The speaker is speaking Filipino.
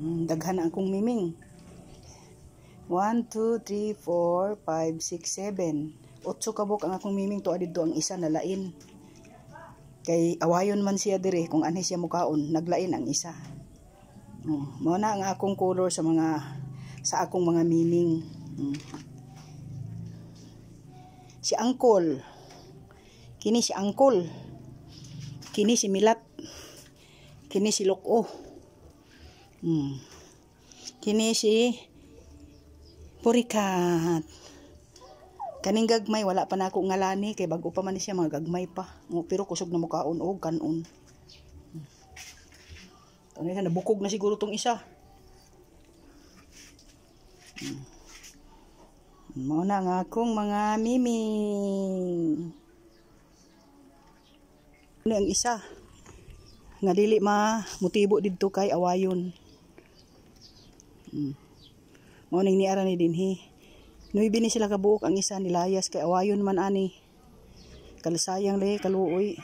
Daghan na akong miming. 1, 2, 3, 4, 5, 6, 7. 8 kabok ang akong miming. Tuwa dito ang isa na lain. Kay awayon man siya dire kung anhi siya mukaon, naglain ang isa. Mao na ang akong color sa akong mga miming. Si Angkol. Kini si Angkol. Kini si Milat. Kini si Loko. Kini si Purikat. Kaning gagmay wala pa na ako ngalani kay bago pa man siya, mga gagmay pa. Pero kusog na mukaon og kanon. Ano yan, nabukog na siguro tong isa. Mao na nga akong mga miming. Ano ang isa nga dili mutibo didto kay awayon. Mao ning niara ni dinhi. Nuibi ni sila kabuok, ang isa nilayas kay awayon man ani. Kalasayang le kaluoy.